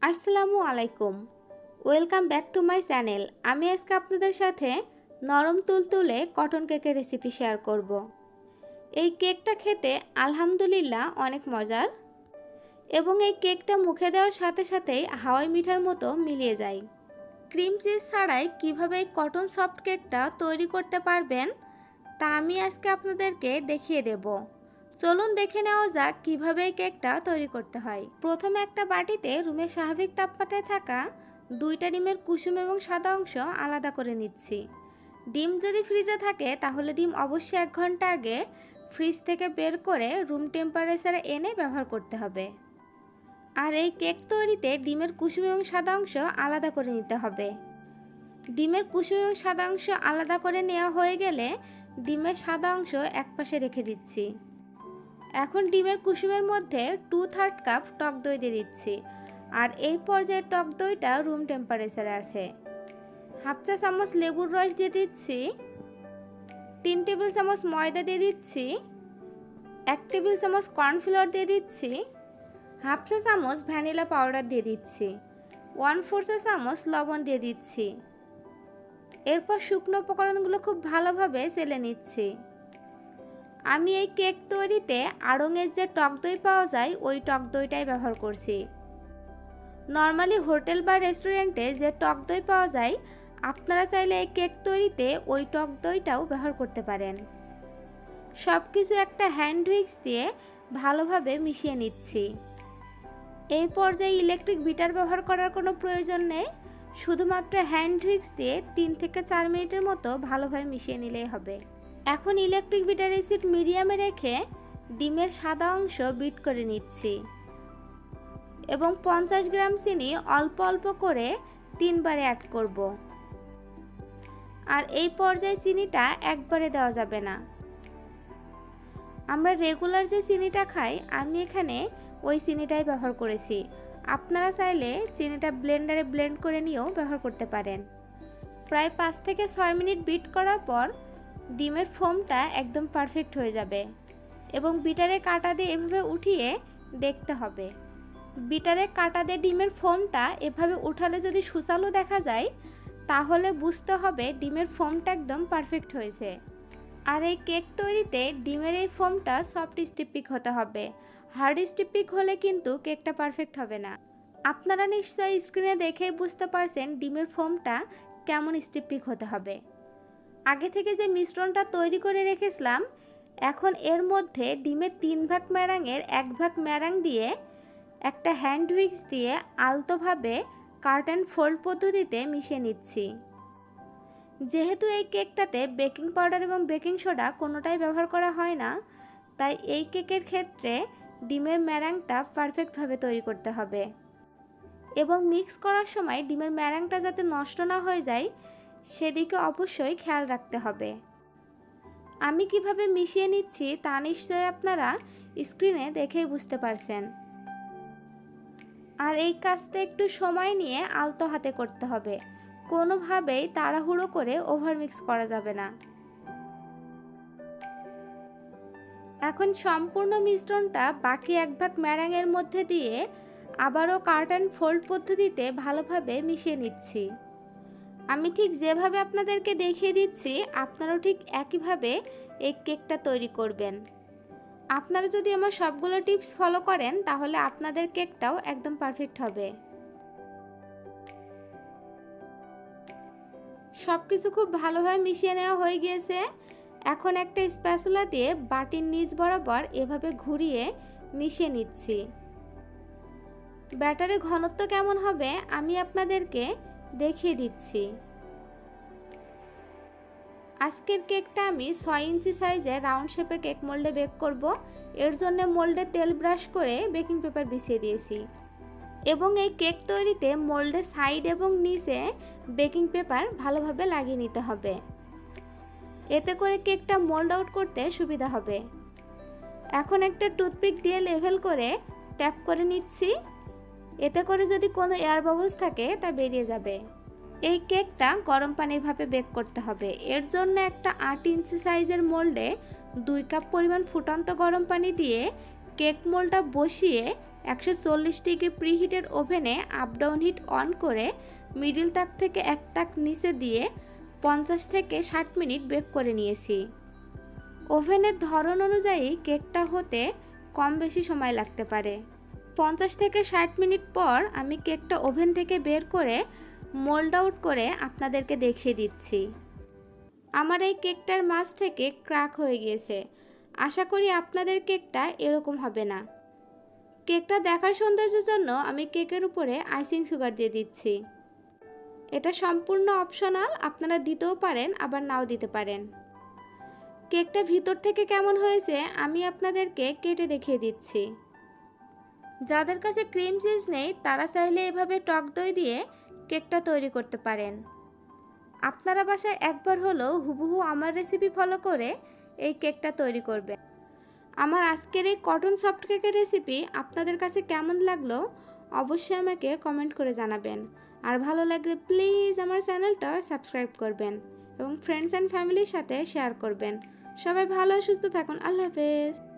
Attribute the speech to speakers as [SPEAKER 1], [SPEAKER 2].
[SPEAKER 1] আসসালামু আলাইকুম, welcome back to my channel. আমি আজকে আপনাদের সাথে নরম তুলতুলে কটন কেকের রেসিপি শেয়ার করব। এই কেকটা খেতে আলহামদুলিল্লাহ অনেক মজার এবং এই কেকটা মুখে দেওয়ার সাথে সাথেই হাওয়াই মিঠার মতো মিলিয়ে যায়। ক্রিম চিজ ছাড়াই কিভাবে এই কটন সফট কেকটা তৈরি করতে পারবেন তা আমি আজকে আপনাদেরকে দেখিয়ে দেব। চলুন দেখে নেওয়া যাক কিভাবে এই কেকটা তৈরি করতে হয়। প্রথমে একটা বাটিতে রুমের স্বাভাবিক তাপমাত্রায় থাকা 2টা ডিমের কুসুম এবং সাদা অংশ আলাদা করে নিচ্ছি। ডিম যদি ফ্রিজে থাকে তাহলে ডিম অবশ্যই 1 ঘন্টা আগে ফ্রিজ থেকে বের করে রুম টেম্পারেচারে এনে ব্যবহার করতে হবে। আর এই কেক তৈরিতে ডিমের কুসুম এবং সাদা অংশ আলাদা করে নিতে হবে। ডিমের কুসুম এবং সাদা অংশ আলাদা করে নেওয়া হয়ে গেলে ডিমের সাদা অংশ একপাশে রেখে দিচ্ছি। এখন ডিমের কুসুমের মধ্যে 2/3 কাপ টক দই দিয়ে দিচ্ছি। আর এই পর্যায়ে টক দইটা রুম টেম্পারেচারে আছে। হাফ চা চামচ লেবুর রস দিয়ে দিচ্ছি, 3 টেবিল চামচ ময়দা দিয়ে দিচ্ছি, 1 টেবিল চামচ কর্নফ্লাওয়ার দিয়ে দিচ্ছি, হাফ চা চামচ ভ্যানিলা পাউডার দিয়ে দিচ্ছি, 1/4 চা চামচ লবণ দিয়ে দিচ্ছি। এরপর শুকনো উপকরণগুলো খুব ভালোভাবে চেলে নিচ্ছি। আমি এই কেক তৈরিতে আড়ংয়ের যে টক দই পাওয়া যায় ওই টক দইটাই ব্যবহার করছি। নর্মালি হোটেল বা রেস্টুরেন্টে যে টক দই পাওয়া যায় আপনারা চাইলে এই কেক তৈরিতে ওই টক দইটাও ব্যবহার করতে পারেন। সব কিছু একটা হ্যান্ড হুইস্ক দিয়ে ভালোভাবে মিশিয়ে নিচ্ছি। এই পর্যায়ে ইলেকট্রিক বিটার ব্যবহার করার কোনো প্রয়োজন নেই, শুধুমাত্র হ্যান্ড হুইস্ক দিয়ে 3 থেকে 4 মিনিটের মতো ভালোভাবে মিশিয়ে নিলেই হবে। এখন ইলেকট্রিক বিটার স্পিড মিডিয়ামে রেখে ডিমের সাদা অংশ বিট করে নিচ্ছি এবং 50 গ্রাম চিনি অল্প অল্প করে 3 বারে অ্যাড করব। আর এই পর্যায়ে চিনিটা একবারে দেওয়া যাবে না। আমরা রেগুলার যে চিনিটা খাই আমি এখানে ওই চিনিটাই ব্যবহার করেছি। আপনারা চাইলে চিনিটা ব্লেন্ডারে ব্লেন্ড করে নিয়েও ব্যবহার করতে পারেন। প্রায় 5 থেকে 6 মিনিট বিট করার পর ডিমের ফোমটা একদম পারফেক্ট হয়ে যাবে এবং বিটারে কাঁটা দিয়ে এভাবে উঠিয়ে দেখতে হবে। বিটারে কাঁটা দিয়ে ডিমের ফোমটা এভাবে উঠালে যদি সুচালো দেখা যায় তাহলে বুঝতে হবে ডিমের ফোমটা একদম পারফেক্ট হয়েছে। আর এই কেক তৈরিতে ডিমের এই ফোমটা সফট স্টিপিক হতে হবে। হার্ড স্টিপিক হলে কিন্তু কেকটা পারফেক্ট হবে না। আপনারা নিশ্চয়ই স্ক্রিনে দেখেই বুঝতে পারছেন ডিমের ফোমটা কেমন স্টিপিক হতে হবে। আগে থেকে যে মিশ্রণটা তৈরি করে রেখেছিলাম এখন এর মধ্যে ডিমের 3 ভাগ ম্যারাঙের 1 ভাগ ম্যারাং দিয়ে একটা হ্যান্ড হুইস্ক দিয়ে আলতোভাবে কাট অ্যান্ড ফোল্ড পদ্ধতিতে মিশিয়ে নিচ্ছি। যেহেতু এই কেকটাতে বেকিং পাউডার এবং বেকিং সোডা কোনোটাই ব্যবহার করা হয় না, তাই এই কেকের ক্ষেত্রে ডিমের ম্যারাংটা পারফেক্টভাবে তৈরি করতে হবে এবং মিক্স করার সময় ডিমের ম্যারাংটা যাতে নষ্ট না হয়ে যায় সেদিকে অবশ্যই খেয়াল রাখতে হবে। আমি কিভাবে মিশিয়ে নিচ্ছি তা নিশ্চয়ই আপনারা স্ক্রিনে দেখেই বুঝতে পারছেন। আর এই কাজটা একটু সময় নিয়ে আলতো হাতে করতে হবে, কোনোভাবেই তাড়াহুড়ো করে ওভার মিক্স করা যাবে না। এখন সম্পূর্ণ মিশ্রণটা বাকি 1 ভাগ ম্যারাঙের মধ্যে দিয়ে আবারও কাট অ্যান্ড ফোল্ড পদ্ধতিতে ভালোভাবে মিশিয়ে নিচ্ছি। আমি ঠিক যেভাবে আপনাদেরকে দেখিয়ে দিচ্ছি আপনারাও ঠিক একইভাবে এই কেকটা তৈরি করবেন। আপনারা যদি আমার সবগুলো টিপস ফলো করেন তাহলে আপনাদের কেকটাও একদম পারফেক্ট হবে। সব কিছু খুব ভালোভাবে মিশিয়ে নেওয়া হয়ে গিয়েছে। এখন একটা স্প্যাচুলা দিয়ে বাটির নিচ বরাবর এভাবে ঘুরিয়ে মিশিয়ে নিচ্ছি। ব্যাটারের ঘনত্ব কেমন হবে আমি আপনাদেরকে দেখিয়ে দিচ্ছি। আজকের কেকটা আমি 6 ইঞ্চি সাইজের রাউন্ড শেপের কেক মোল্ডে বেক করব। এর জন্য মোল্ডে তেল ব্রাশ করে বেকিং পেপার বিছিয়ে দিয়েছি এবং এই কেক তৈরিতে মোল্ডের সাইড এবং নিচে বেকিং পেপার ভালোভাবে লাগিয়ে নিতে হবে, এতে করে কেকটা মোল্ড আউট করতে সুবিধা হবে। এখন একটা টুথপিক দিয়ে লেভেল করে ট্যাপ করে নিচ্ছি, এতে করে যদি কোনো এয়ার বাবলস থাকে তা বেরিয়ে যাবে। এই কেকটা গরম পানির ভাপে বেক করতে হবে। এর জন্য একটা 8 ইঞ্চি সাইজের মোল্ডে 2 কাপ পরিমাণ ফুটন্ত গরম পানি দিয়ে কেক মোল্ডটা বসিয়ে 140 ডিগ্রি প্রিহিটেড ওভেনে আপ ডাউন হিট অন করে মিডল তাক থেকে এক তাক নিচে দিয়ে 50 থেকে 60 মিনিট বেক করে নিয়েছি। ওভেনের ধরন অনুযায়ী কেকটা হতে কম বেশি সময় লাগতে পারে। 50 থেকে 60 মিনিট পর আমি কেকটা ওভেন থেকে বের করে মোল্ড আউট করে আপনাদেরকে দেখিয়ে দিচ্ছি। আমার এই কেকটার মাঝ থেকে ক্র্যাক হয়ে গিয়েছে। আশা করি আপনাদের কেকটা এরকম হবে না। কেকটা দেখার সৌন্দর্যের জন্য আমি কেকের উপরে আইসিং সুগার দিয়ে দিচ্ছি। এটা সম্পূর্ণ অপশনাল, আপনারা দিতেও পারেন আবার নাও দিতে পারেন। কেকটা ভিতর থেকে কেমন হয়েছে আমি আপনাদেরকে কেটে দেখিয়ে দিচ্ছি। যাদের কাছে ক্রিম চিজ নেই তারা চাইলে এভাবে টক দই দিয়ে কেকটা তৈরি করতে পারেন। আপনারা বাসায় একবার হলেও হুবহু আমার রেসিপি ফলো করে এই কেকটা তৈরি করবেন। আমার আজকের এই কটন সফট কেকের রেসিপি আপনাদের কাছে কেমন লাগলো অবশ্যই আমাকে কমেন্ট করে জানাবেন। আর ভালো লাগলে প্লিজ আমার চ্যানেলটা সাবস্ক্রাইব করবেন এবং ফ্রেন্ডস অ্যান্ড ফ্যামিলির সাথে শেয়ার করবেন। সবাই ভালো সুস্থ থাকুন। আল্লাহ হাফেজ।